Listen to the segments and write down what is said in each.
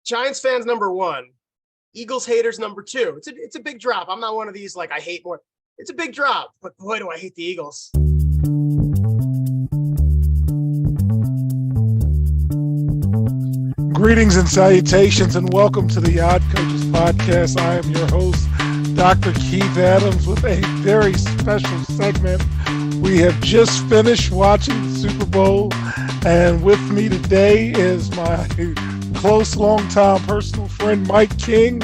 Giants fans number one, Eagles haters number two. It's a big drop. I'm not one of these like I hate more. It's a big drop, but boy, do I hate the Eagles. Greetings and salutations, and welcome to the Odd Coaches Podcast. I am your host, Dr. Keith Adams, with a very special segment. We have just finished watching the Super Bowl, and with me today is my close, longtime personal friend, Mike King,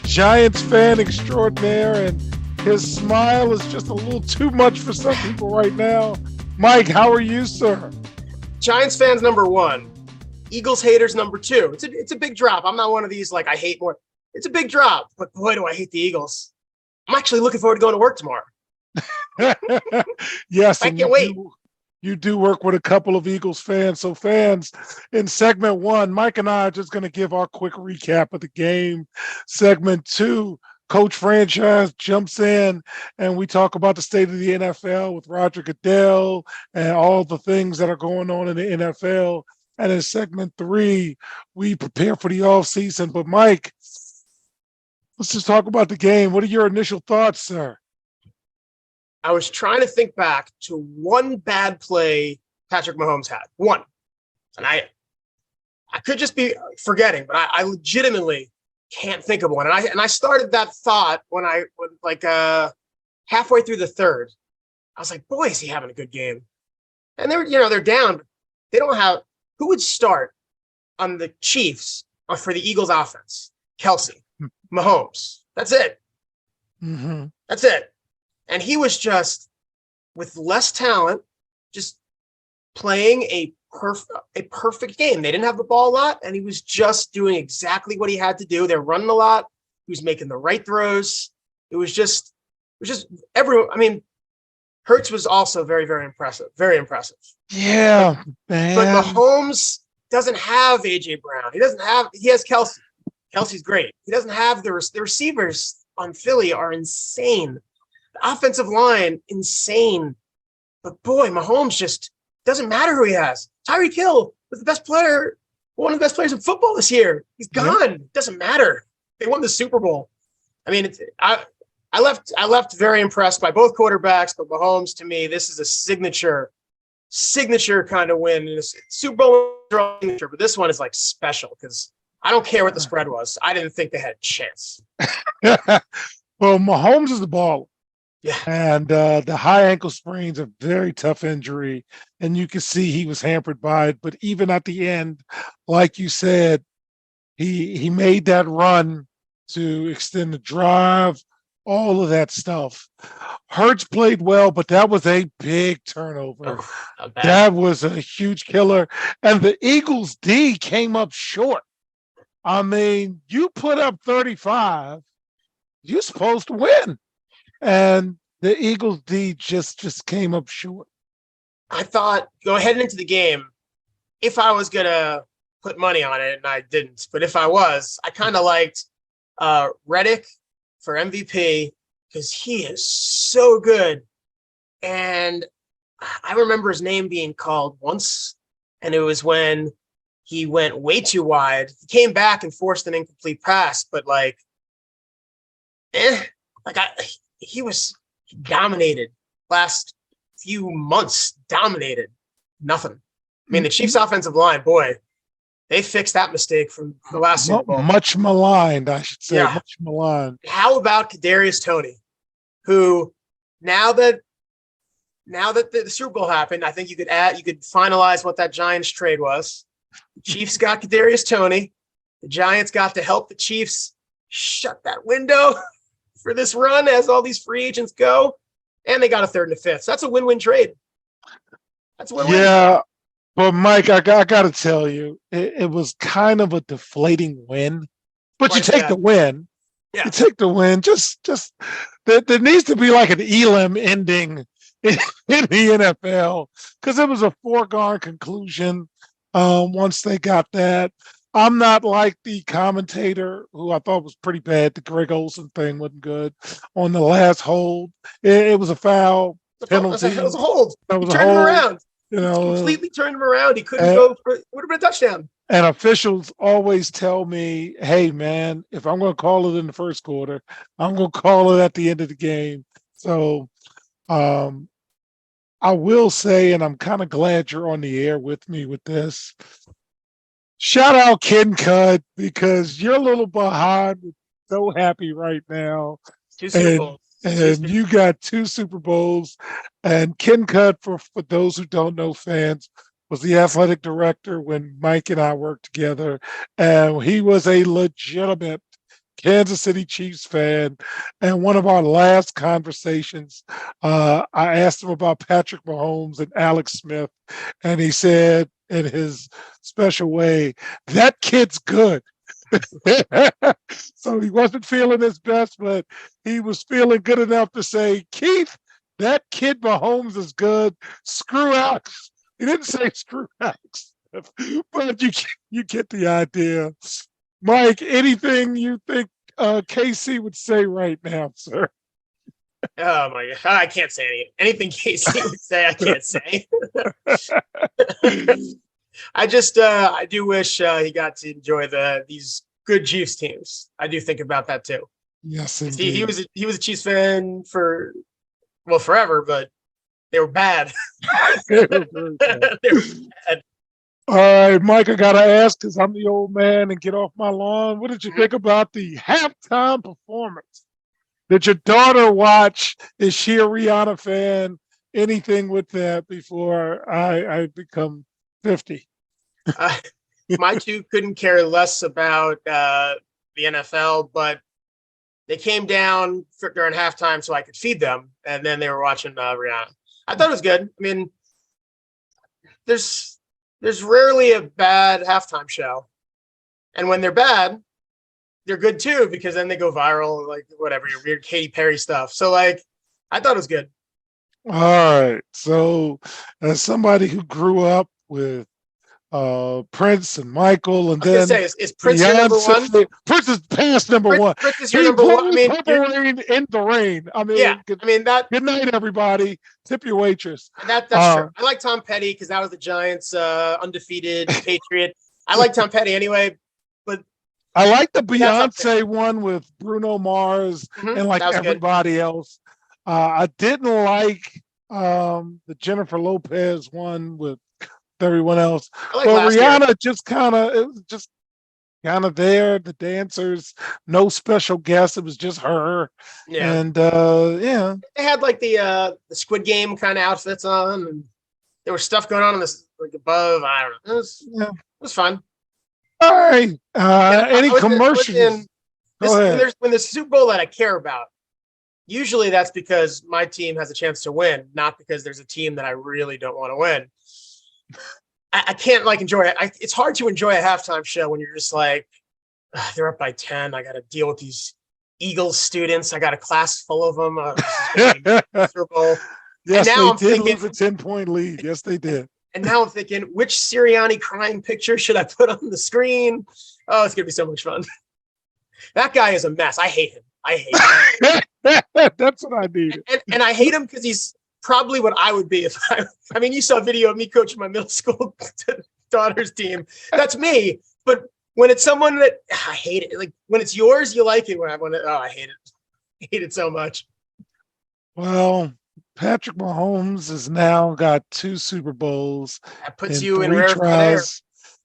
Giants fan extraordinaire, and his smile is just a little too much for some people right now. Mike, how are you, sir? Giants fans number one, Eagles haters number two. It's a big drop. I'm not one of these like I hate more. It's a big drop, but boy, do I hate the Eagles. I'm actually looking forward to going to work tomorrow. Yes, I can't wait. You do work with a couple of Eagles fans. So fans, in segment one, Mike and I are just going to give our quick recap of the game. Segment two, Coach Franchise jumps in and we talk about the state of the NFL with Roger Goodell and all the things that are going on in the NFL. And in segment three, we prepare for the offseason. But Mike, let's just talk about the game. What are your initial thoughts, sir? I was trying to think back to one bad play Patrick Mahomes had. One. And I could just be forgetting, but I legitimately can't think of one. And I started that thought when halfway through the third. I was like, boy, is he having a good game. And they're down. They don't have who would start on the Chiefs for the Eagles offense? Kelsey, Mahomes. That's it. Mm-hmm. That's it. And he was just, with less talent, just playing a perfect game. They didn't have the ball a lot, and he was just doing exactly what he had to do. They're running a lot. He was making the right throws. It was just everyone. I mean, Hurts was also very, very impressive. Very impressive. Yeah, man. But Mahomes doesn't have A.J. Brown. He has Kelsey. Kelsey's great. He doesn't have the receivers on Philly are insane. The offensive line, insane. But boy, Mahomes just doesn't matter who he has. Tyreek Hill was the best player, one of the best players in football this year. He's gone. It doesn't matter. They won the Super Bowl. I mean, I left very impressed by both quarterbacks, but Mahomes, to me, this is a signature kind of win. It's Super Bowl signature, but this one is like special because I don't care what the spread was. I didn't think they had a chance. Well, Mahomes is the baller. Yeah. And the high ankle sprain's a very tough injury, and you can see he was hampered by it. But even at the end, like you said, he made that run to extend the drive, all of that stuff. Hurts played well, but that was a big turnover. That was a huge killer. And the Eagles D came up short. I mean, you put up 35, you're supposed to win. And the Eagles D just came up short. I thought heading into the game, if I was going to put money on it, and I didn't, but if I was, I kind of liked Reddick for MVP because he is so good. And I remember his name being called once, and it was when he went way too wide. He came back and forced an incomplete pass, but he dominated last few months, dominated nothing. I mean, the Chiefs offensive line, boy, they fixed that mistake from the last Super Bowl. Much maligned, I should say. Yeah. Much maligned. How about Kadarius Toney, who now that the Super Bowl happened, I think you could finalize what that Giants trade was. The Chiefs got Kadarius Toney. The Giants got to help the Chiefs shut that window for this run as all these free agents go, and they got a third and a fifth. So that's a win-win trade. That's a win-win. Yeah, but Mike, I got to tell you, it was kind of a deflating win. But you take the win. Yeah. You take the win. Just there needs to be like an Elam ending in the NFL because it was a foregone conclusion once they got that. I'm not like the commentator who I thought was pretty bad. The Greg Olsen thing wasn't good. On the last hold, it was a foul penalty. It was a hold. It was turned him around. You know, completely turned him around. He couldn't go for it. Would have been a touchdown. And officials always tell me, hey, man, if I'm going to call it in the first quarter, I'm going to call it at the end of the game. So um, I will say, and I'm kind of glad you're on the air with me with this. Shout out Ken Cudd because you're a little behind. So happy right now. Two Super And Bowls. and you got 2 Super Bowls. And Ken Cudd, for those who don't know, fans, was the athletic director when Mike and I worked together. And he was a legitimate Kansas City Chiefs fan. And one of our last conversations, I asked him about Patrick Mahomes and Alex Smith. And he said in his special way, that kid's good. So he wasn't feeling his best, but he was feeling good enough to say, Keith, that kid Mahomes is good. Screw Alex. He didn't say screw Alex, but you get the idea. Mike, anything you think KC would say right now, sir? Oh my God. I can't say anything Casey would say. I can't say. I do wish he got to enjoy these good Chiefs teams. I do think about that too. Yes, He indeed. he was a Chiefs fan for forever, but they were bad. All They were bad. right, Mike, I gotta ask because I'm the old man and get off my lawn. What did you Mhm. think about the halftime performance? Did your daughter watch? Is she a Rihanna fan? Anything with that before I become 50? Uh, my two couldn't care less about the NFL, but they came down during halftime so I could feed them, and then they were watching Rihanna. I thought it was good. I mean, there's rarely a bad halftime show, and when they're bad, they're good too because then they go viral, like whatever your weird Katy Perry stuff. So like, I thought it was good. All right. So, as somebody who grew up with Prince and Michael, and I was gonna then say, is Prince your number one? Beyonce. Prince is past number one. Prince is your He number one. I played mean, Purple Rain in the rain. I yeah. mean, I mean that good night, everybody. Tip your waitress. that's true. I like Tom Petty because that was the Giants' undefeated Patriot. I like Tom Petty anyway, but I like the that's up there. Beyonce one with Bruno Mars and like That was good. everybody else. I didn't like the Jennifer Lopez one with everyone else, I like but last year. Rihanna just kind of it was just kind of there. The dancers, no special guests. It was just her, Yeah, and yeah, they had like the Squid Game kind of outfits on, and there was stuff going on in this like above. I don't know. yeah. It was fun. All right. And Any I was in commercials? Go this ahead. when there's Super Bowl that I care about. Usually that's because my team has a chance to win, not because there's a team that I really don't want to win. I can't like enjoy it. It's hard to enjoy a halftime show when you're just like, they're up by 10. I got to deal with these Eagles students. I got a class full of them. This is going to be miserable. And Yes, now they I'm did thinking, lose a 10-point lead. Yes, they did. and now I'm thinking, which Sirianni crying picture should I put on the screen? Oh, it's going to be so much fun. That guy is a mess. I hate him. I hate him. That's what I needed. And I hate him because he's probably what I would be if I mean, you saw a video of me coaching my middle school daughter's team. That's me. But when it's someone that I hate it, like when it's yours, you like it. When I hate it. I hate it so much. Well, Patrick Mahomes has now got 2 Super Bowls That puts in you in 3 rarefied air. tries.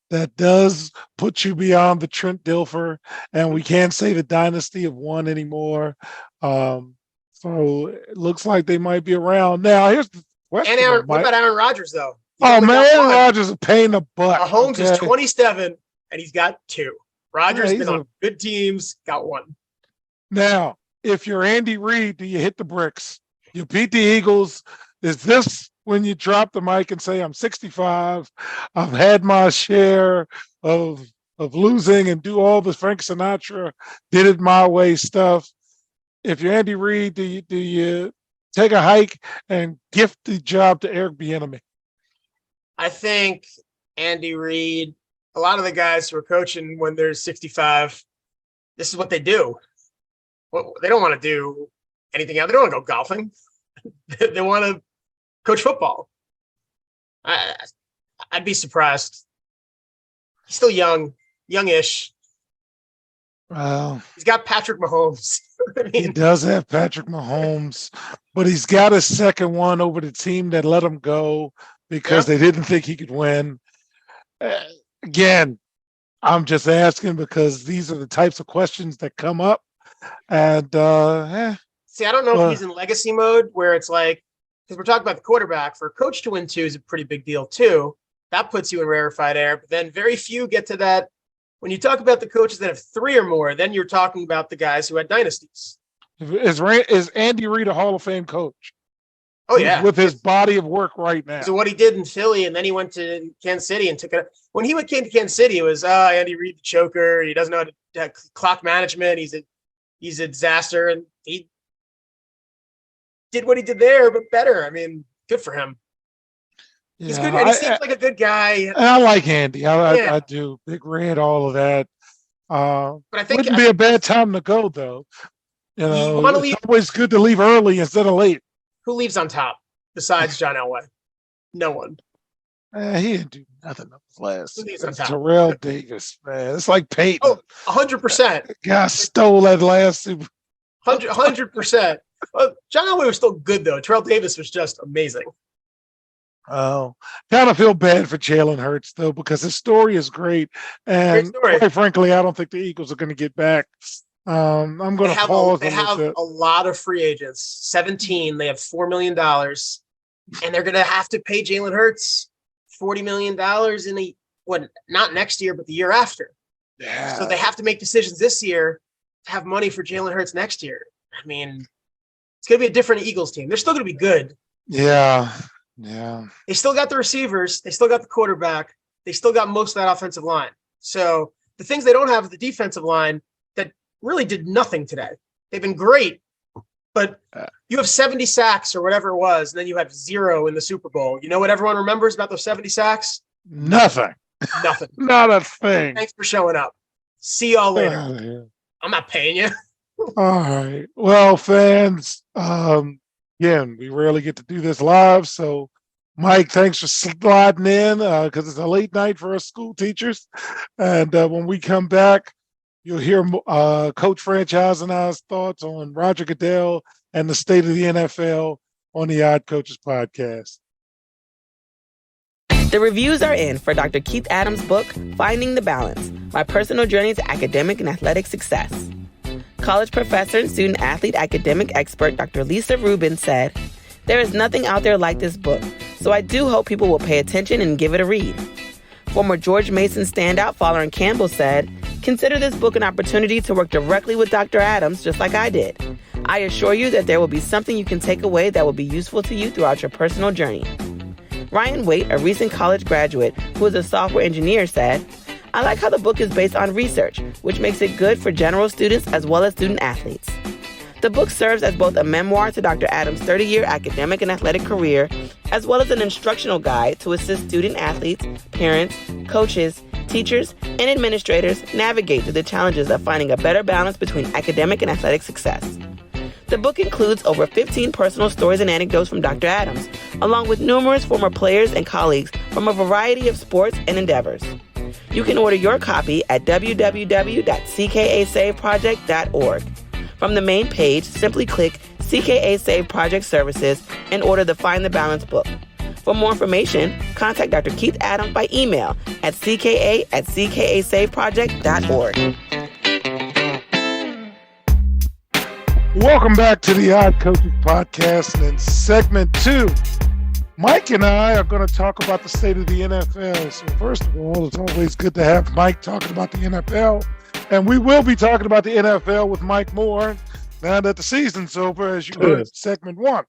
That does put you beyond the Trent Dilfer, and we can't say the dynasty of one anymore. So it looks like they might be around. Now, here's the And question, though, Aaron, what Mike. about Aaron Rodgers though? He's Oh only man, got Aaron one. Rodgers is a pain in the butt. Mahomes is Okay? 27 and he's got 2. Rodgers Yeah, been on good teams, got 1. Now, if you're Andy Reid, do you hit the bricks? You beat the Eagles. Is this when you drop the mic and say, I'm 65, I've had my share of losing and do all the Frank Sinatra did it my way stuff? If you're Andy Reid, do you take a hike and gift the job to Eric Bieniemy? I think Andy Reid, a lot of the guys who are coaching when they're 65, this is what they do. Well, they don't want to do anything else. They don't want to go golfing. They want to coach football. I'd be surprised. He's still youngish. Well, He's got Patrick Mahomes. I he mean, does have Patrick Mahomes, but he's got a second one over the team that let him go because yeah. they didn't think he could win. Uh, Again, I'm just asking because these are the types of questions that come up. And See, I don't know if well, he's in legacy mode where it's like, because we're talking about the quarterback. For a coach to win 2 is a pretty big deal too. That puts you in rarefied air. But then very few get to that. When you talk about the coaches that have 3 or more, then you're talking about the guys who had dynasties. is Andy Reid a Hall of Fame coach Oh yeah, with his body of work right now? so what he did in Philly, and then he went to Kansas City and took it. When he came to Kansas City, it was Andy Reid the choker. He doesn't know how to clock management. He's a disaster, and he did what he did there, but better. I mean, good for him. He's Yeah, good, and he seems like a good guy. I like Andy. Yeah, I do. Big Red, all of that. but Wouldn't be a bad time to go though. You you know, want to it's leave. always good to leave early instead of late. Who leaves on top besides John Elway? No one. He didn't do nothing up his last. Who leaves on It's top? Terrell Davis, man. It's like Peyton. Oh, 100%. Guy stole that last Super. 100%. John Elway was still good though. Terrell Davis was just amazing. Oh, kind of feel bad for Jalen Hurts though because his story is great, Great and story. quite frankly, I don't think the Eagles are going to get back. I'm going to pause They a little have bit. a lot of free agents. 17. They have $4 million, and they're going to have to pay Jalen Hurts $40 million not next year, but the year after. Yeah. So they have to make decisions this year to have money for Jalen Hurts next year. I mean, it's going to be a different Eagles team. They're still going to be good. Yeah. Yeah. They still got the receivers. They still got the quarterback. They still got most of that offensive line. So the things they don't have is the defensive line that really did nothing today. They've been great, but you have 70 sacks or whatever it was, and then you have 0 in the Super Bowl. You know what everyone remembers about those 70 sacks? Nothing. Nothing. Not a thing. Thanks for showing up. See y'all later. I'm not paying you. All right. Well, fans, again, we rarely get to do this live. So, Mike, thanks for sliding in because it's a late night for us school teachers. And when we come back, you'll hear Coach Franchise and I's thoughts on Roger Goodell and the state of the NFL on the Odd Coaches podcast. The reviews are in for Dr. Keith Adams' book, Finding the Balance, My Personal Journey to Academic and Athletic Success. College professor and student athlete academic expert Dr. Lisa Rubin said, "There is nothing out there like this book, so I do hope people will pay attention and give it a read." Former George Mason standout Fowler Campbell said, "Consider this book an opportunity to work directly with Dr. Adams just like I did. I assure you that there will be something you can take away that will be useful to you throughout your personal journey." Ryan Waite, a recent college graduate who is a software engineer, said, "I like how the book is based on research, which makes it good for general students as well as student athletes." The book serves as both a memoir to Dr. Adams' 30-year academic and athletic career, as well as an instructional guide to assist student athletes, parents, coaches, teachers, and administrators navigate through the challenges of finding a better balance between academic and athletic success. The book includes over 15 personal stories and anecdotes from Dr. Adams, along with numerous former players and colleagues from a variety of sports and endeavors. You can order your copy at www.ckasaveproject.org. From the main page, simply click CKA Save Project Services and order the Find the Balance book. For more information, contact Dr. Keith Adams by email at cka@ckasaveproject.org. Welcome back to the Odd Coaches podcast. And in segment 2, Mike and I are going to talk about the state of the NFL. So first of all, it's always good to have Mike talking about the NFL. And we will be talking about the NFL with Mike Moore now that the season's over, as you heard in segment 1.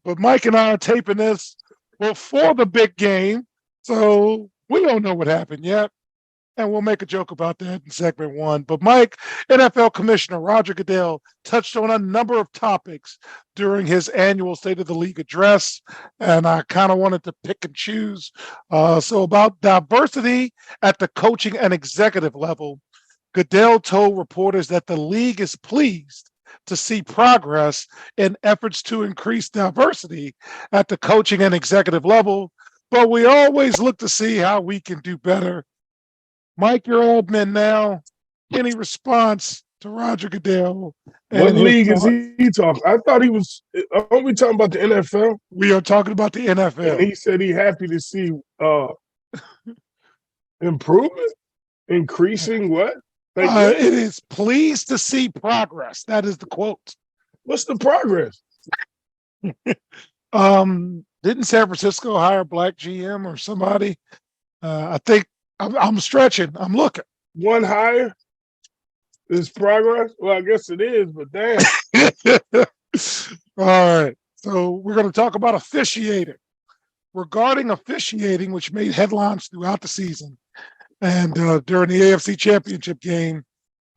But Mike and I are taping this before the big game. So we don't know what happened yet. And we'll make a joke about that in segment 1. But Mike, NFL Commissioner Roger Goodell touched on a number of topics during his annual State of the League address. And I kind of wanted to pick and choose. So about diversity at the coaching and executive level, Goodell told reporters that the league is pleased to see progress in efforts to increase diversity at the coaching and executive level, but we always look to see how we can do better. Mike, your admin now. Any response to Roger Goodell? What And his league is thought- he talking? I thought he was. Aren't we talking about the NFL? We are talking about the And NFL. he said he happy to see improvement, increasing what? Like, It is pleased to see progress. That is the quote. what's the progress? Didn't San Francisco hire a black GM or somebody? I think I'm stretching. I'm looking. One hire is progress. Well, I guess it is, but damn. All right. So we're going to talk about officiating. Regarding officiating, which made headlines throughout the season, and during the AFC Championship game,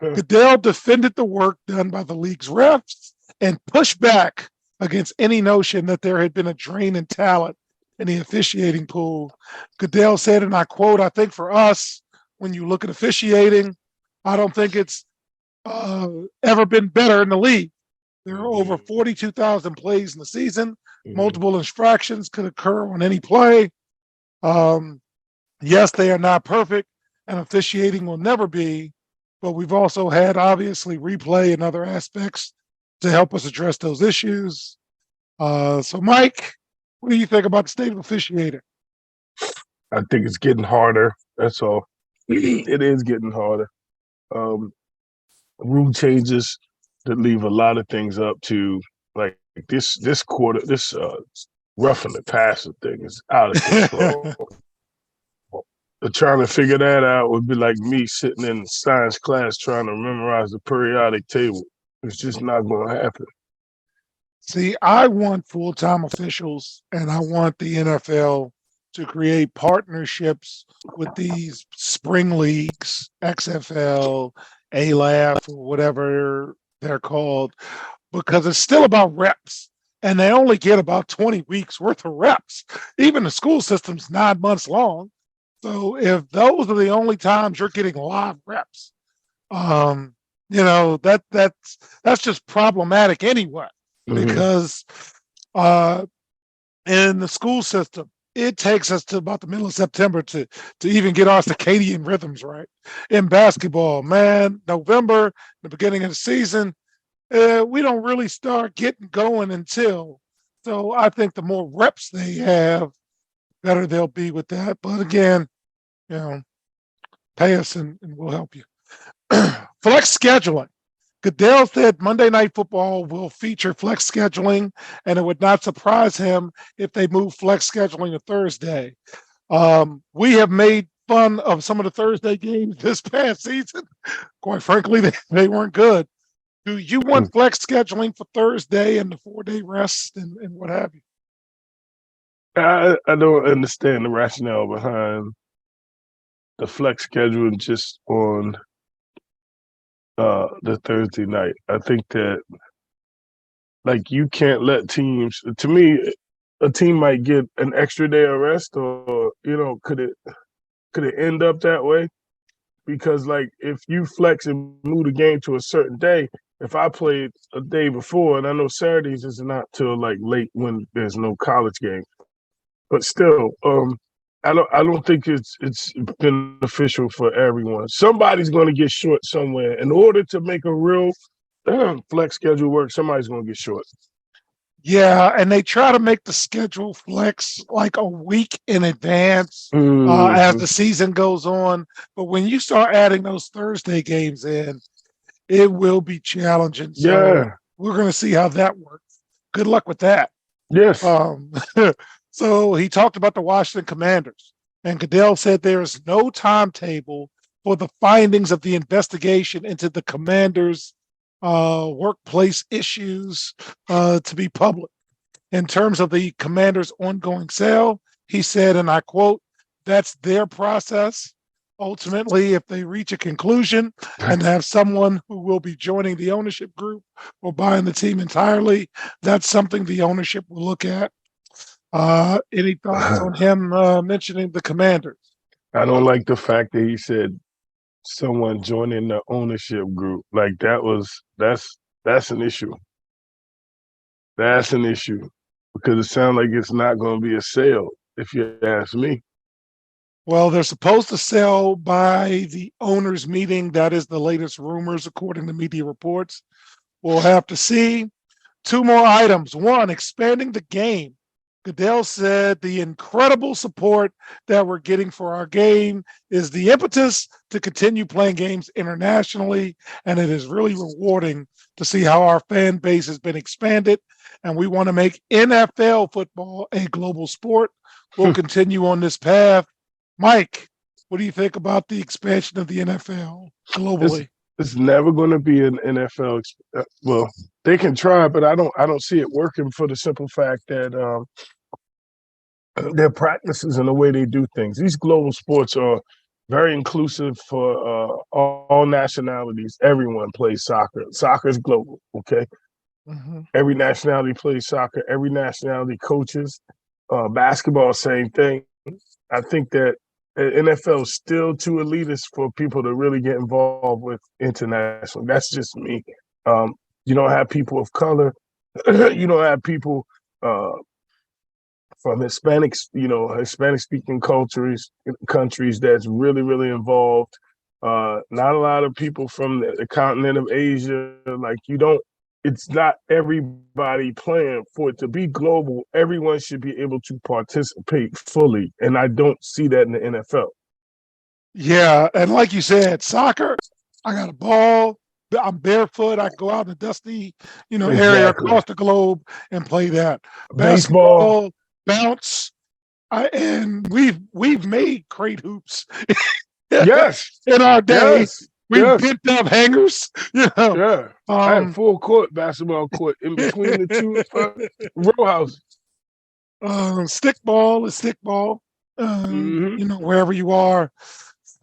Goodell defended the work done by the league's refs and pushed back against any notion that there had been a drain in talent in the officiating pool. Goodell said, and I quote, "I think for us, when you look at officiating, I don't think it's ever been better in the league. There are over 42,000 plays in the season. Multiple infractions could occur on any play. Yes, they are not perfect, and officiating will never be, but we've also had, obviously, replay and other aspects to help us address those issues." So, Mike, what do you think about the state of officiating? I think it's getting harder. That's all. It is getting harder. Rule changes that leave a lot of things up to like this quarter. This roughing the passer thing is out of control. Trying to figure that out would be like me sitting in science class trying to memorize the periodic table. It's just not going to happen. See, I want full-time officials, and I want the NFL to create partnerships with these spring leagues, XFL, ALAF, or whatever they're called, because it's still about reps, and they only get about 20 weeks worth of reps. Even the school system's 9 months long. So if those are the only times you're getting live reps, that's just problematic anyway. Because in the school system, it takes us to about the middle of September to even get our circadian rhythms right. In basketball, man, November, the beginning of the season, we don't really start getting going until. So I think the more reps they have, better they'll be with that. But again, pay us and we'll help you. Flex scheduling. Goodell said Monday Night Football will feature flex scheduling, and it would not surprise him if they move flex scheduling to Thursday. We have made fun of some of the Thursday games this past season. Quite frankly, they weren't good. Do you want flex scheduling for Thursday and the 4-day rest and what have you? I don't understand the rationale behind the flex scheduling just on the Thursday night. I think that like you can't let teams. To me, a team might get an extra day of rest, or could it end up that way? Because like if you flex and move the game to a certain day, if I played a day before, and I know Saturdays is not till like late when there's no college game, but still, I don't think it's beneficial for everyone. Somebody's going to get short somewhere. In order to make a real flex schedule work, somebody's going to get short. Yeah, and they try to make the schedule flex like a week in advance as the season goes on. But when you start adding those Thursday games in, it will be challenging. So Yeah. We're going to see how that works. Good luck with that. Yes. So he talked about the Washington Commanders, and Goodell said there is no timetable for the findings of the investigation into the Commanders' workplace issues to be public. In terms of the Commanders' ongoing sale, he said, and I quote, "That's their process. Ultimately, if they reach a conclusion and have someone who will be joining the ownership group or buying the team entirely, that's something the ownership will look at." Any thoughts on him mentioning the Commanders? I don't like the fact that he said someone joining the ownership group. Like that's an issue. That's an issue because it sounds like it's not going to be a sale. if you ask me. Well, they're supposed to sell by the owners' meeting. That is the latest rumors, according to media reports. We'll have to see. Two more items. One, expanding the game. Goodell said the incredible support that we're getting for our game is the impetus to continue playing games internationally. And it is really rewarding to see how our fan base has been expanded. And we want to make NFL football a global sport. We'll continue on this path. Mike, what do you think about the expansion of the NFL globally? It's never going to be an NFL. Well, they can try, but I don't see it working for the simple fact that their practices and the way they do things. These global sports are very inclusive for all nationalities. Everyone plays soccer. Soccer is global. Okay, every nationality plays soccer. Every nationality coaches. Basketball, same thing. I think that NFL is still too elitist for people to really get involved with international. That's just me. You don't have people of color. You don't have people from Hispanics, Hispanic-speaking countries that's really, really involved. Not a lot of people from the continent of Asia. It's not everybody playing. For it to be global, everyone should be able to participate fully. And I don't see that in the NFL. Yeah. And like you said, soccer, I got a ball. I'm barefoot. I go out in the dusty, area across the globe and play that. Baseball, bounce. And we've made crate hoops. Yes. In our day. Yes. We picked up hangers, Yeah. I had full court basketball court in between the two row houses. Stickball is stickball, wherever you are.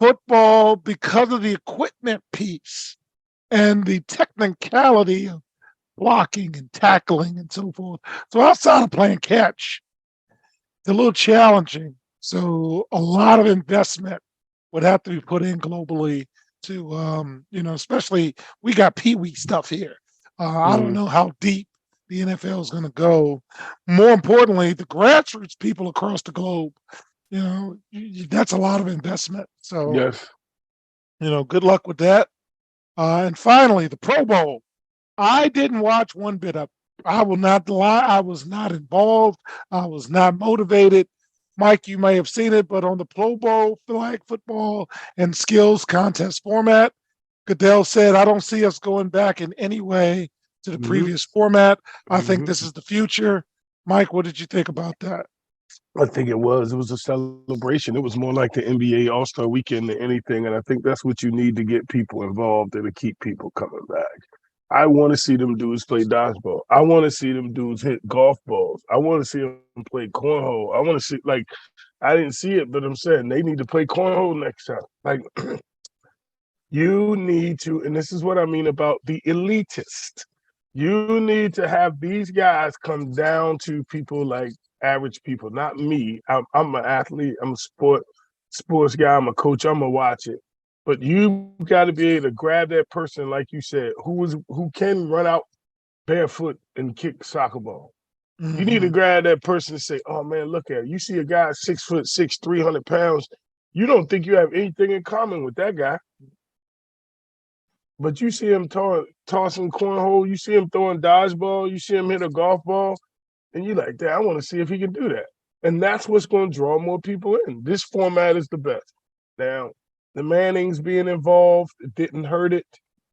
Football, because of the equipment piece and the technicality of blocking and tackling and so forth. So outside of playing catch, it's a little challenging. So a lot of investment would have to be put in globally to, especially we got Pee-wee stuff here. I don't know how deep the NFL is going to go. More importantly, the grassroots people across the globe, that's a lot of investment. So, yes, good luck with that. And finally, the Pro Bowl. I didn't watch one bit of it. I will not lie. I was not involved. I was not motivated. Mike, you may have seen it, but on the Pro Bowl flag football and skills contest format, Goodell said, I don't see us going back in any way to the previous format. I think this is the future. Mike, what did you think about that? I think it was a celebration. It was more like the NBA All-Star Weekend than anything. And I think that's what you need to get people involved and to keep people coming back. I want to see them dudes play dodgeball. I want to see them dudes hit golf balls. I want to see them play cornhole. I want to see, I didn't see it, but I'm saying they need to play cornhole next time. You need to, and this is what I mean about the elitist. You need to have these guys come down to people like average people, not me. I'm an athlete. I'm a sports guy. I'm a coach. I'm going to watch it. But you got to be able to grab that person, like you said, who can run out barefoot and kick soccer ball. You need to grab that person and say, oh, man, look at it. You see a guy 6'6", 300 pounds. You don't think you have anything in common with that guy. But you see him tossing cornhole. You see him throwing dodgeball. You see him hit a golf ball. And you're like, I want to see if he can do that. And that's what's going to draw more people in. This format is the best. Now, the Mannings being involved, it didn't hurt it.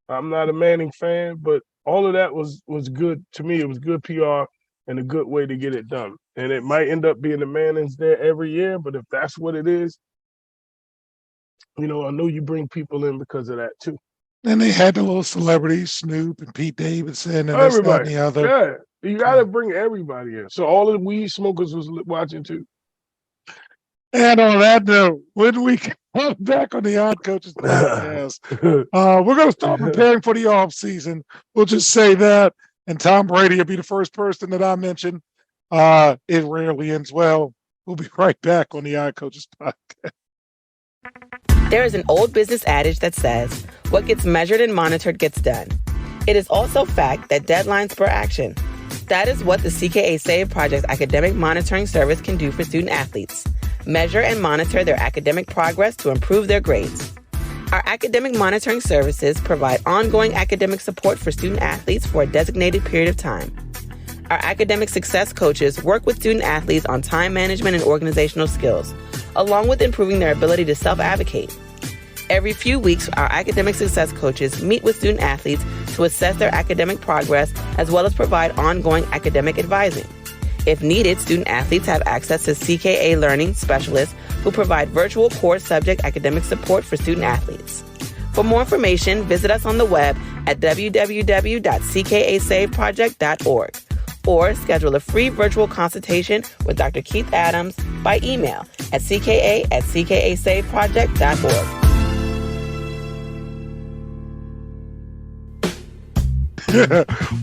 I'm not a Manning fan, but all of that was good to me. It was good PR and a good way to get it done. And it might end up being the Mannings there every year, but if that's what it is, I know you bring people in because of that too. And they had the little celebrities, Snoop and Pete Davidson and this, that, and the other. Yeah, you got to bring everybody in. So all of the weed smokers was watching too. And on that note, when we come back on the Odd Coaches podcast, we're going to start preparing for the off season. We'll just say that. And Tom Brady will be the first person that I mention. It rarely ends well. We'll be right back on the Odd Coaches podcast. There is an old business adage that says, what gets measured and monitored gets done. It is also fact that deadlines spur action. That is what the CKA Save Project academic monitoring service can do for student athletes. Measure and monitor their academic progress to improve their grades. Our academic monitoring services provide ongoing academic support for student athletes for a designated period of time. Our academic success coaches work with student athletes on time management and organizational skills, along with improving their ability to self-advocate. Every few weeks, our academic success coaches meet with student athletes to assess their academic progress as well as provide ongoing academic advising. If needed, student athletes have access to CKA Learning Specialists who provide virtual core subject academic support for student athletes. For more information, visit us on the web at www.ckasaveproject.org or schedule a free virtual consultation with Dr. Keith Adams by email at cka@ckasaveproject.org.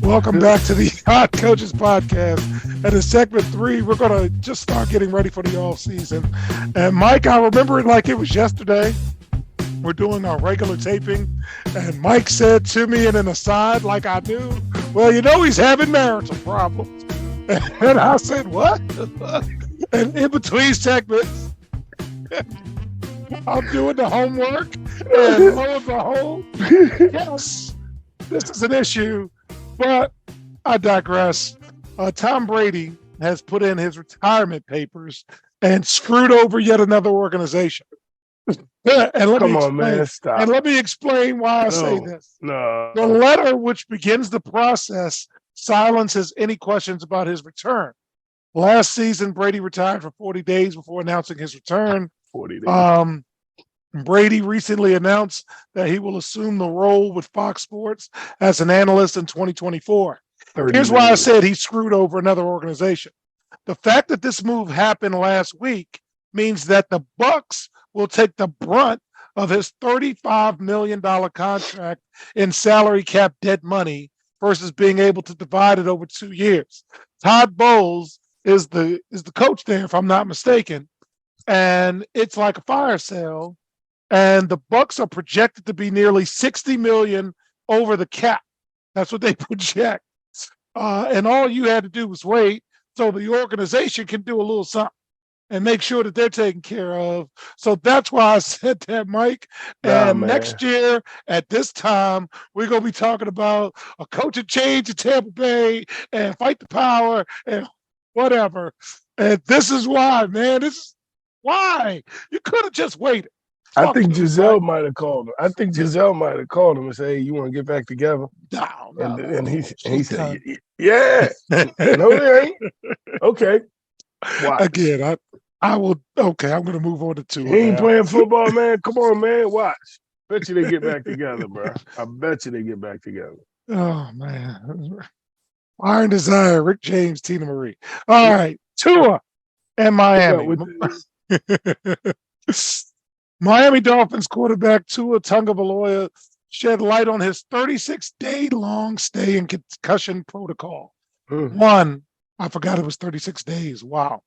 Welcome back to the Hot Coaches Podcast. And in segment 3, we're going to just start getting ready for the off season. And Mike, I remember it like it was yesterday. We're doing our regular taping, and Mike said to me in an aside, like I knew, well, he's having marital problems. And I said, what? And in between segments, I'm doing the homework, and lo and behold, yes, this is an issue, but I digress. Tom Brady has put in his retirement papers and screwed over yet another organization. And Come on, man, stop. And let me explain why I say this. No. The letter which begins the process silences any questions about his return. Last season, Brady retired for 40 days before announcing his return. 40 days. Brady recently announced that he will assume the role with Fox Sports as an analyst in 2024. Here's why I said he screwed over another organization. The fact that this move happened last week means that the Bucs will take the brunt of his $35 million contract in salary cap dead money versus being able to divide it over 2 years. Todd Bowles is the coach there, if I'm not mistaken, and it's like a fire sale. And the Bucs are projected to be nearly $60 million over the cap. That's what they project. And all you had to do was wait so the organization can do a little something and make sure that they're taken care of. So that's why I said that, Mike. And next year at this time, we're going to be talking about a coaching change in Tampa Bay and fight the power and whatever. And this is why, man. This is why. You could have just waited. I think Giselle might have called him. and said, hey, you want to get back together? No. And he said, yeah. No, they ain't. Okay. Watch. Again, I will. Okay, I'm going to move on to 2. He ain't playing football, man. Come on, man. Watch. Bet you they get back together, bro. I bet you they get back together. Oh, man. Iron Desire, Rick James, Tina Marie. All right. Tua and Miami. Miami Dolphins quarterback Tua Tagovailoa shed light on his 36-day-long stay in concussion protocol. One, I forgot it was 36 days. Wow.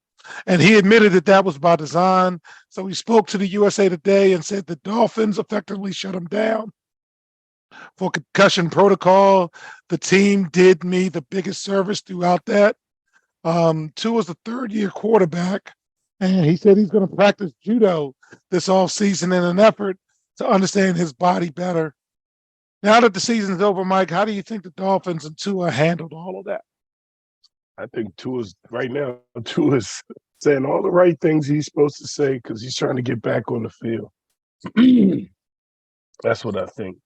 And he admitted that was by design. So he spoke to the USA Today and said the Dolphins effectively shut him down for concussion protocol. The team did me the biggest service throughout that. Tua's the third-year quarterback, and he said he's going to practice judo this offseason in an effort to understand his body better. Now that the season's over, Mike, how do you think the Dolphins and Tua handled all of that? I think Tua's saying all the right things he's supposed to say because he's trying to get back on the field. That's what I think.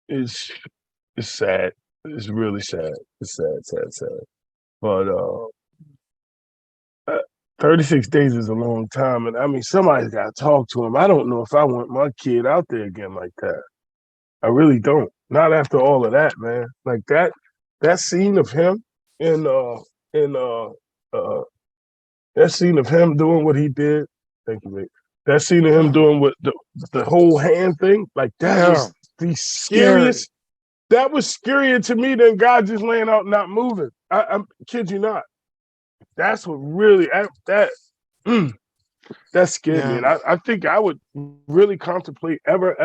It's sad. It's really sad. It's sad. But 36 days is a long time. And I mean, somebody's got to talk to him. I don't know if I want my kid out there again like that. I really don't. Not after all of that, man. Like that scene of him that scene of him doing what he did. Thank you, mate. That scene of him doing what the whole hand thing, like that was the scariest. That was scarier to me than God just laying out not moving. I'm kid you not. That's what really that scared me. And I think I would really contemplate ever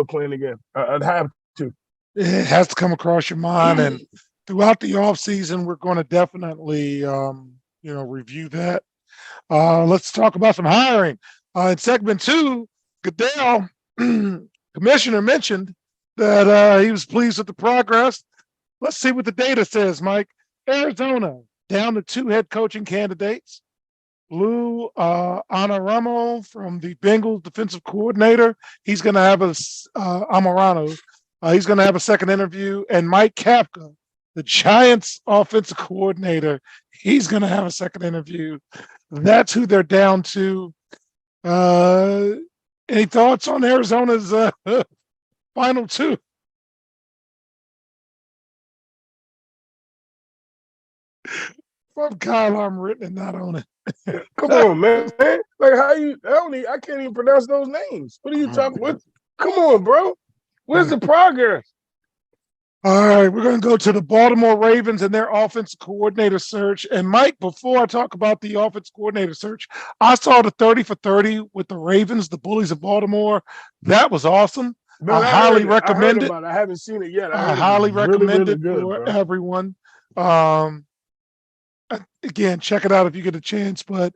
playing again. I'd have to. it has to come across your mind. And throughout the off season, we're going to definitely, review that. Let's talk about some hiring. In segment 2, Goodell, commissioner, mentioned that he was pleased with the progress. Let's see what the data says, Mike. Arizona down to 2 head coaching candidates. Lou Anaramo from the Bengals defensive coordinator. He's going to have Amarano. He's going to have a second interview. And Mike Kafka, the Giants offensive coordinator, he's going to have a second interview. That's who they're down to. Any thoughts on Arizona's final 2? From Kyle, I'm written and not on it. Come on, man. Like I can't even pronounce those names. What are you talking about? Come on, bro. Where's the progress? All right, we're going to go to the Baltimore Ravens and their offensive coordinator search. And Mike, before I talk about the offensive coordinator search, I saw the 30 for 30 with the Ravens, the Bullies of Baltimore. That was awesome. Man, I highly recommend it. I haven't seen it yet. I highly recommend it good, for bro. everyone. Again, check it out if you get a chance. But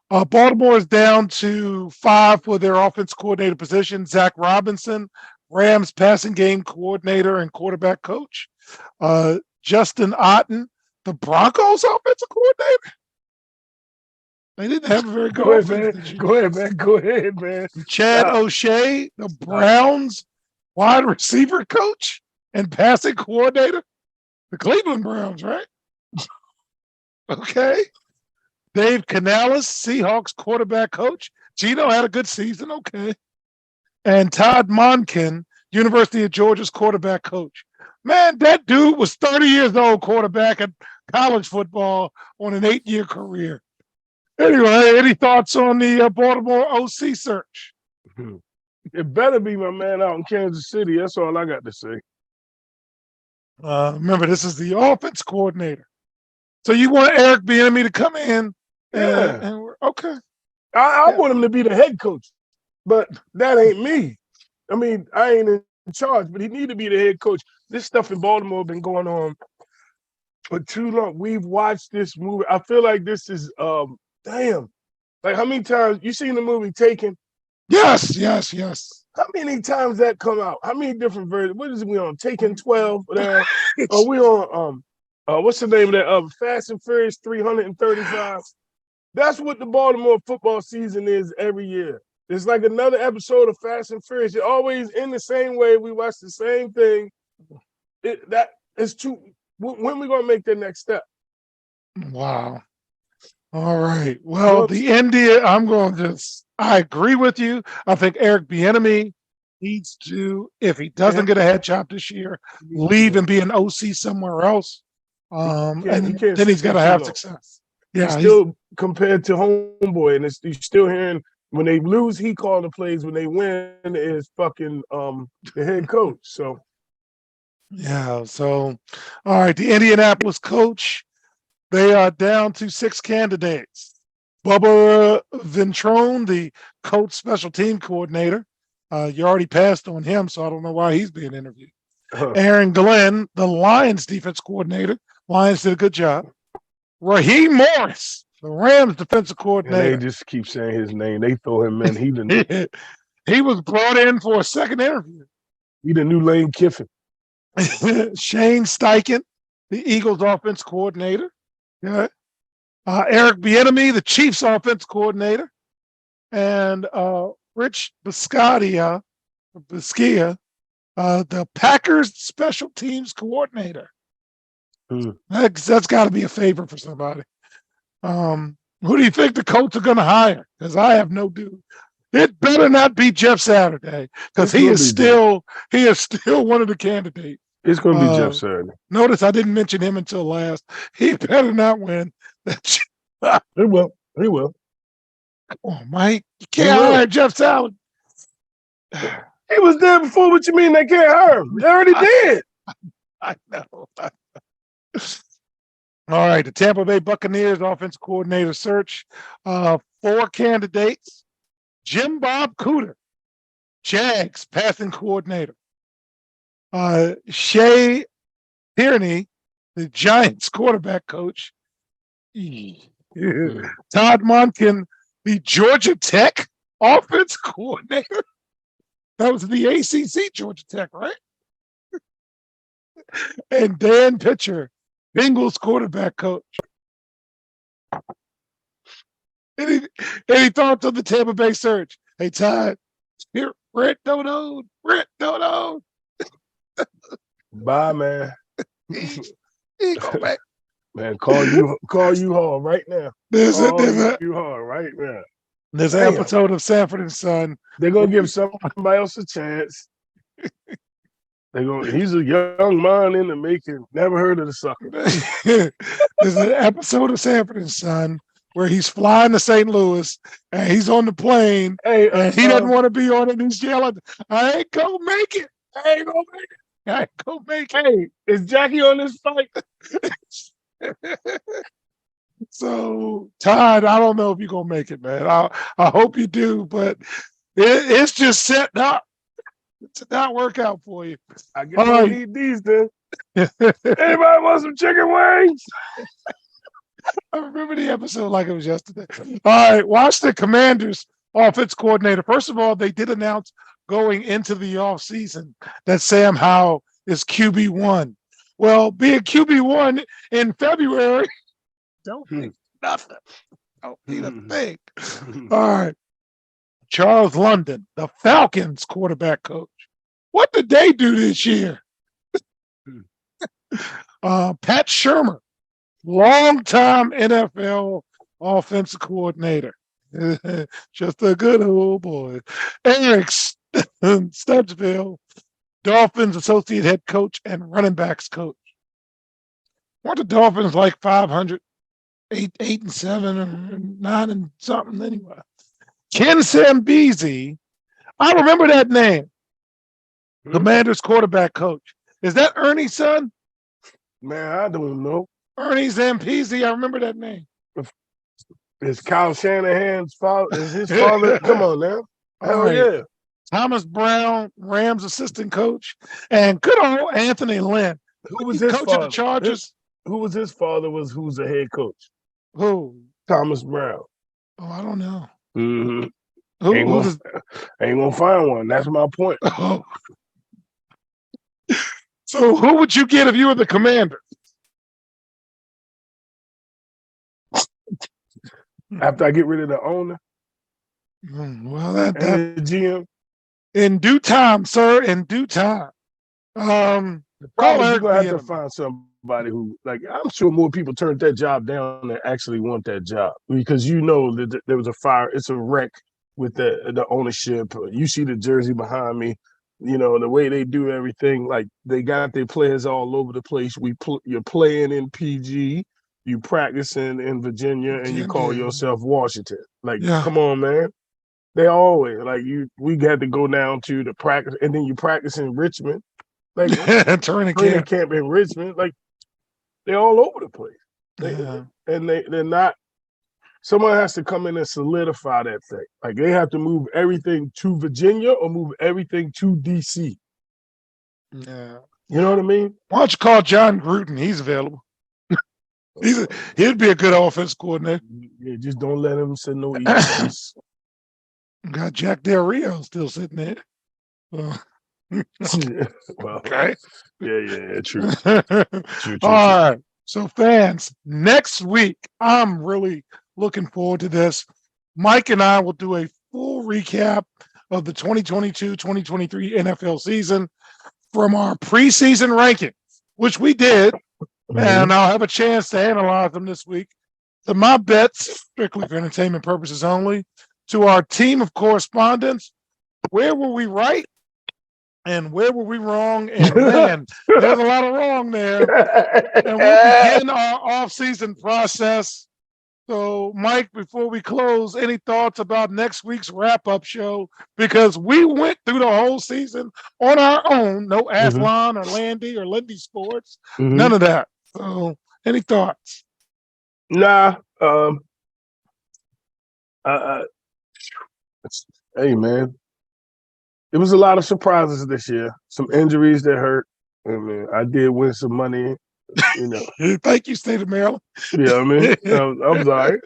Baltimore is down to 5 for their offense coordinator position. Zach Robinson, Rams passing game coordinator and quarterback coach. Justin Otten, the Broncos offensive coordinator. They didn't have a very good offense. Go ahead, man. Chad O'Shea, the Browns wide receiver coach and passing coordinator. The Cleveland Browns, right? Okay. Dave Canales, Seahawks quarterback coach. Gino had a good season. Okay. And Todd Monken, University of Georgia's quarterback coach. Man, that dude was 30 years old quarterback in college football on an 8-year career. Anyway, any thoughts on the Baltimore OC search? It better be my man out in Kansas City. That's all I got to say. Remember, this is the offense coordinator. So you want Eric Bieniemy to come in? And we're okay. I want him to be the head coach, but that ain't me. I mean, I ain't in charge, but he need to be the head coach. This stuff in Baltimore been going on for too long. We've watched this movie. I feel like this is damn. Like how many times you seen the movie Taken? Yes. How many times that come out? How many different versions? What is we on? Taken 12? Are we on what's the name of that? Fast and Furious 335. That's what the Baltimore football season is every year. It's like another episode of Fast and Furious. It always in the same way. We watch the same thing. That is too. When we gonna make the next step? Wow. All right. Well, the India. I agree with you. I think Eric Bieniemy needs to, if he doesn't get a head job this year, leave and be an OC somewhere else. And then he's got to have success. Yeah, he's still compared to Homeboy, and you're still hearing when they lose, he called the plays. When they win, is fucking the head coach. So yeah. So all right, the Indianapolis coach, they are down to 6 candidates. Bubba Ventrone, the coach special team coordinator. You already passed on him, so I don't know why he's being interviewed. Aaron Glenn, the Lions defense coordinator. Lions did a good job. Raheem Morris, the Rams defensive coordinator. And they just keep saying his name. They throw him in. He was brought in for a second interview. He the new Lane Kiffin. Shane Steichen, the Eagles offense coordinator. Yeah. Eric Bieniemy, the Chiefs offense coordinator. And Rich Biscottia, the Packers special teams coordinator. That's got to be a favor for somebody. Who do you think the Colts are going to hire? Because I have no dude. It better not be Jeff Saturday, because he is still one of the candidates. It's going to be Jeff Saturday. Notice I didn't mention him until last. He better not win. He will. Come on, Mike. You can't hire Jeff Saturday. He was there before. What you mean they can't hire him? They already did. I know. All right, the Tampa Bay Buccaneers offense coordinator search. 4 candidates. Jim Bob Cooter, Jags passing coordinator. Shea Tierney, the Giants quarterback coach. Mm. Todd Monken, the Georgia Tech offense coordinator. That was the ACC Georgia Tech, right? And Dan Pitcher, Bengals quarterback coach. Any thoughts on the Tampa Bay Surge? Hey, Todd, here, Brett Dodo. Bye, man. He ain't gonna make. Man, call you Hall right now. There's You Hall right now. an Damn. episode of Sanford and Son. They're gonna give somebody else a chance. He's a young man in the making. Never heard of the sucker. There's an episode of Sanford and Son where he's flying to St. Louis and he's on the plane Hey, and he doesn't want to be on it. He's yelling, "I ain't gonna make it! I ain't gonna make it! I ain't gonna make it!" Hey, is Jackie on this fight? So, Todd, I don't know if you're gonna make it, man. I hope you do, but it's just setting up to not work out for you. I guess I need these then. Anybody want some chicken wings? I remember the episode like it was yesterday. All right, Washington Commanders offense coordinator. First of all, they did announce going into the offseason that Sam Howell is QB1. Well, being QB1 in February, don't mean nothing. Don't mean a thing. All right. Charles London, the Falcons quarterback coach. What did they do this year? Pat Shermer, longtime NFL offensive coordinator. Just a good old boy. Eric Studesville, Dolphins associate head coach and running backs coach. Weren't the Dolphins like 500, 8-7 or 9 and something anyway? Ken Sambisi, I remember that name. Commanders quarterback coach. Is that Ernie's son? Man, I don't know. Ernie Zampese, I remember that name. Is Kyle Shanahan's father? Is his father? Come on now. Hell right. yeah. Thomas Brown, Rams assistant coach, and good old Anthony Lynn. Who was his coach father? of the Chargers? Who was his father? Who's the head coach? Who? Thomas Brown. Oh, I don't know. Mm-hmm. Who ain't gonna find one. That's my point. Oh. So who would you get if you were the Commander? After I get rid of the owner? Well, that the GM? In due time, sir, in due time. The problem is you're gonna have to find somebody who, like, I'm sure more people turned that job down than actually want that job, because you know that there was a fire. It's a wreck with the ownership. You see the jersey behind me. You know, the way they do everything, like they got their players all over the place. You're playing in PG, you practicing in Virginia, and you call yourself Washington. Like, come on, man. They always we had to go down to the practice, and then you practice in Richmond, like training camp in Richmond. Like, they're all over the place. They're not. Someone has to come in and solidify that thing. Like, they have to move everything to Virginia or move everything to DC. Yeah. You know what I mean? Why don't you call John Gruden? He's available. He'd be a good offense coordinator. Yeah, just don't let him sit no Eagles. Got Jack Del Rio still sitting there. Well, okay. Yeah, true. True. All right. So, fans, next week, I'm really looking forward to this. Mike and I will do a full recap of the 2022-2023 NFL season from our preseason rankings, which we did, and I'll have a chance to analyze them this week. To my bets, strictly for entertainment purposes only, to our team of correspondents, where were we right and where were we wrong? And man, there's a lot of wrong there. And we'll begin our off-season process. So, Mike, before we close, any thoughts about next week's wrap-up show? Because we went through the whole season on our own. No Athlon or Landy or Lindy Sports. None of that. So, any thoughts? Nah. Hey, man. it was a lot of surprises this year. Some injuries that hurt. I mean, I did win some money. You know. Thank you, State of Maryland. Yeah, I mean, I'm sorry.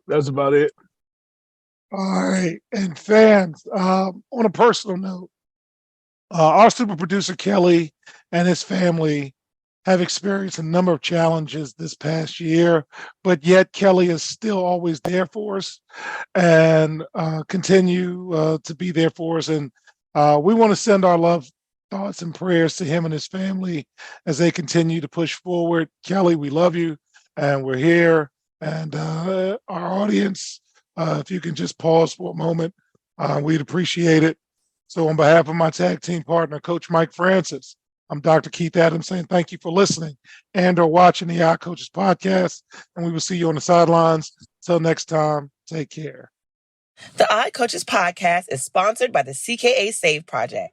That's about it. All right. And fans, on a personal note, our super producer, Kelly, and his family have experienced a number of challenges this past year, but yet Kelly is still always there for us and continue to be there for us. And we want to send our love, thoughts, and prayers to him and his family as they continue to push forward. Kelly, we love you, and we're here. And our audience, if you can just pause for a moment, we'd appreciate it. So on behalf of my tag team partner, Coach Mike Francis, I'm Dr. Keith Adams saying thank you for listening and or watching the Odd Coaches podcast, and we will see you on the sidelines. Till next time, take care. The Odd Coaches podcast is sponsored by the CKA Save Project.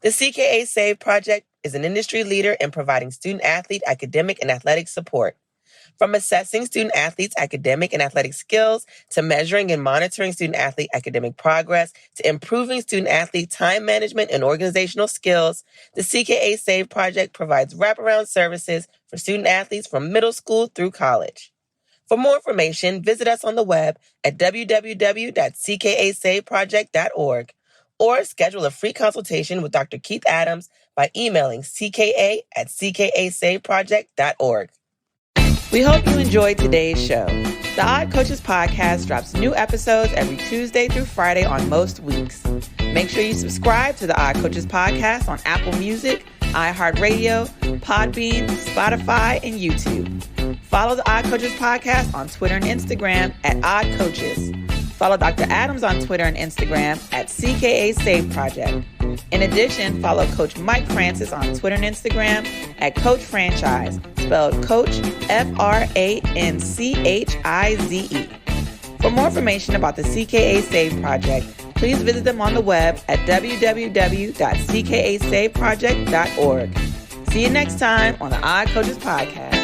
The CKA Save Project is an industry leader in providing student-athlete academic and athletic support. From assessing student-athletes' academic and athletic skills, to measuring and monitoring student-athlete academic progress, to improving student-athlete time management and organizational skills, the CKA Save Project provides wraparound services for student-athletes from middle school through college. For more information, visit us on the web at www.ckasaveproject.org or schedule a free consultation with Dr. Keith Adams by emailing cka@ckasaveproject.org. We hope you enjoyed today's show. The Odd Coaches podcast drops new episodes every Tuesday through Friday on most weeks. Make sure you subscribe to the Odd Coaches podcast on Apple Music, iHeartRadio, Podbean, Spotify, and YouTube. Follow the Odd Coaches podcast on Twitter and Instagram at Odd Coaches. Follow Dr. Adams on Twitter and Instagram at CKA Save Project. In addition, follow Coach Mike Francis on Twitter and Instagram at Coach Franchise, spelled Coach Franchize. For more information about the CKA Save Project, please visit them on the web at www.ckasaveproject.org. See you next time on the Odd Coaches podcast.